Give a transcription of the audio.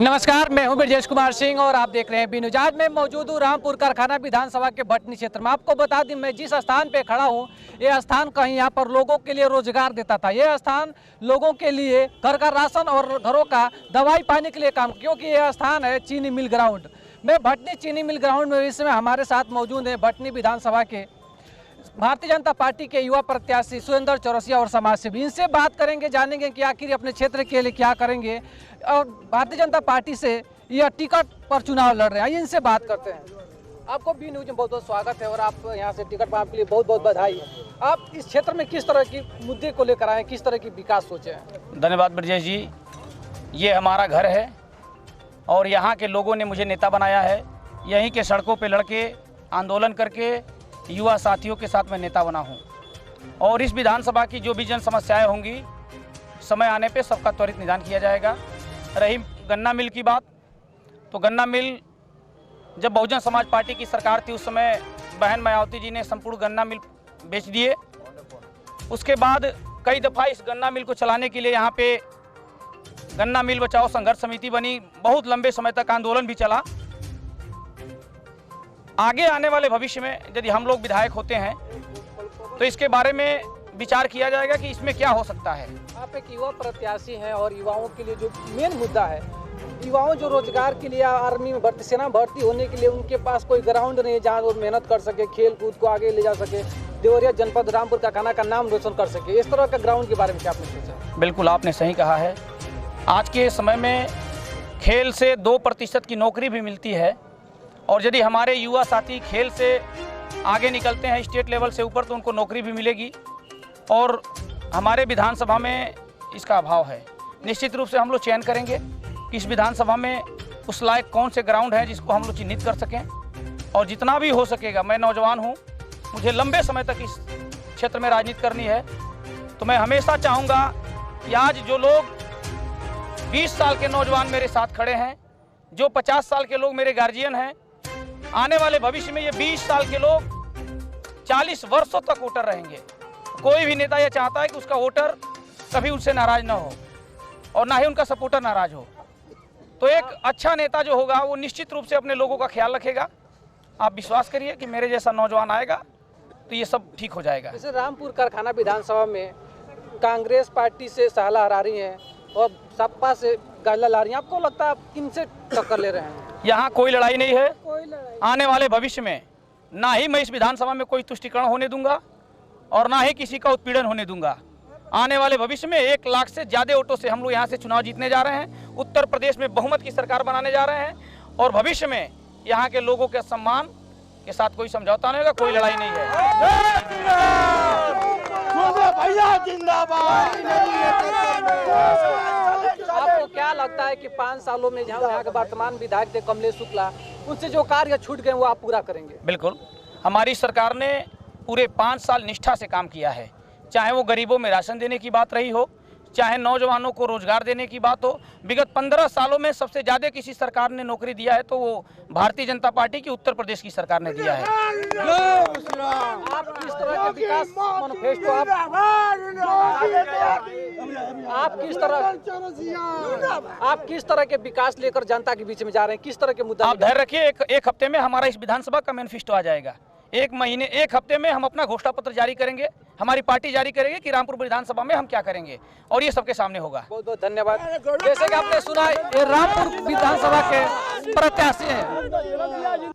नमस्कार, मैं हूं ब्रजेश कुमार सिंह और आप देख रहे हैं बी न्यूज। आज मैं मौजूद हूं रामपुर कारखाना विधानसभा के भटनी क्षेत्र में। आपको बता दें, मैं जिस स्थान पे खड़ा हूं, ये स्थान कहीं यहाँ पर लोगों के लिए रोजगार देता था। ये स्थान लोगों के लिए घर का राशन और घरों का दवाई पानी के लिए काम, क्योंकि यह स्थान है चीनी मिल ग्राउंड। मैं भटनी चीनी मिल ग्राउंड में इस समय हमारे साथ मौजूद है भटनी विधानसभा के भारतीय जनता पार्टी के युवा प्रत्याशी सुरेंद्र चौरसिया और समाज सेवी। इनसे बात करेंगे, जानेंगे कि आखिर अपने क्षेत्र के लिए क्या करेंगे और भारतीय जनता पार्टी से यह टिकट पर चुनाव लड़ रहे हैं। इनसे बात करते हैं। आपको बी न्यूज में बहुत बहुत स्वागत है और आप यहाँ से टिकट पाने के लिए बहुत बहुत बधाई। आप इस क्षेत्र में किस तरह की मुद्दे को लेकर आए, किस तरह की विकास सोचे हैं? धन्यवाद ब्रजेश जी। ये हमारा घर है और यहाँ के लोगों ने मुझे नेता बनाया है। यहीं के सड़कों पे लड़के आंदोलन करके युवा साथियों के साथ मैं नेता बना हूँ और इस विधानसभा की जो भी जन समस्याएं होंगी समय आने पे सबका त्वरित निदान किया जाएगा। रही गन्ना मिल की बात, तो गन्ना मिल जब बहुजन समाज पार्टी की सरकार थी उस समय बहन मायावती जी ने संपूर्ण गन्ना मिल बेच दिए। उसके बाद कई दफ़ा इस गन्ना मिल को चलाने के लिए यहाँ पे गन्ना मिल बचाओ संघर्ष समिति बनी, बहुत लंबे समय तक आंदोलन भी चला। आगे आने वाले भविष्य में यदि हम लोग विधायक होते हैं तो इसके बारे में विचार किया जाएगा कि इसमें क्या हो सकता है। आप एक युवा प्रत्याशी हैं और युवाओं के लिए जो मेन मुद्दा है, युवाओं जो रोजगार के लिए आर्मी में भर्ती, सेना भर्ती होने के लिए उनके पास कोई ग्राउंड नहीं है जहाँ वो मेहनत कर सके, खेल कूद को आगे ले जा सके, देवरिया जनपद रामपुर कारखाना का नाम रोशन कर सके। इस तरह का ग्राउंड के बारे में क्या आपने सोचा? बिल्कुल, आपने सही कहा है। आज के समय में खेल से 2% की नौकरी भी मिलती है और यदि हमारे युवा साथी खेल से आगे निकलते हैं स्टेट लेवल से ऊपर तो उनको नौकरी भी मिलेगी और हमारे विधानसभा में इसका अभाव है। निश्चित रूप से हम लोग चयन करेंगे कि इस विधानसभा में उस लायक कौन से ग्राउंड है जिसको हम लोग चिन्हित कर सकें और जितना भी हो सकेगा। मैं नौजवान हूँ, मुझे लंबे समय तक इस क्षेत्र में राजनीति करनी है, तो मैं हमेशा चाहूँगा कि आज जो लोग 20 साल के नौजवान मेरे साथ खड़े हैं, जो 50 साल के लोग मेरे गार्जियन हैं, आने वाले भविष्य में ये 20 साल के लोग 40 वर्षों तक वोटर रहेंगे। कोई भी नेता यह चाहता है कि उसका वोटर कभी उससे नाराज ना हो और ना ही उनका सपोर्टर नाराज हो। तो एक अच्छा नेता जो होगा वो निश्चित रूप से अपने लोगों का ख्याल रखेगा। आप विश्वास करिए कि मेरे जैसा नौजवान आएगा तो ये सब ठीक हो जाएगा। जैसे रामपुर कारखाना विधानसभा में कांग्रेस पार्टी से साला आ रही हैं और सपा से गाजला ला रही हैं, आपको लगता है आप किनसे टक्कर ले रहे हैं? यहाँ कोई लड़ाई नहीं है। आने वाले भविष्य में ना ही मैं इस विधानसभा में कोई तुष्टीकरण होने दूंगा और ना ही किसी का उत्पीड़न होने दूंगा। आने वाले भविष्य में 1 लाख से ज़्यादा वोटों से हम लोग यहाँ से चुनाव जीतने जा रहे हैं। उत्तर प्रदेश में बहुमत की सरकार बनाने जा रहे हैं और भविष्य में यहाँ के लोगों के सम्मान के साथ कोई समझौता नहीं होगा, कोई लड़ाई नहीं है। आपको क्या लगता है कि 5 सालों में जहाँ यहाँ के वर्तमान विधायक थे कमलेश शुक्ला, उनसे जो कार्य छूट गए वो आप पूरा करेंगे? बिल्कुल, हमारी सरकार ने पूरे 5 साल निष्ठा से काम किया है। चाहे वो गरीबों में राशन देने की बात रही हो, चाहे नौजवानों को रोजगार देने की बात हो। विगत 15 सालों में सबसे ज़्यादा किसी सरकार ने नौकरी दिया है तो वो भारतीय जनता पार्टी की उत्तर प्रदेश की सरकार ने दिया है। आप किस तरह के विकास मैनिफेस्टो आप किस तरह के विकास लेकर जनता के बीच में जा रहे हैं, किस तरह के मुद्दा? आप धैर्य रखिए, एक हफ्ते में हमारा इस विधानसभा का मैनिफेस्टो आ जाएगा। 1 हफ्ते में हम अपना घोषणा पत्र जारी करेंगे, हमारी पार्टी जारी करेगी कि रामपुर विधानसभा में हम क्या करेंगे और ये सबके सामने होगा। बहुत बहुत धन्यवाद। जैसे कि आपने सुना, ये रामपुर विधानसभा के प्रत्याशी हैं।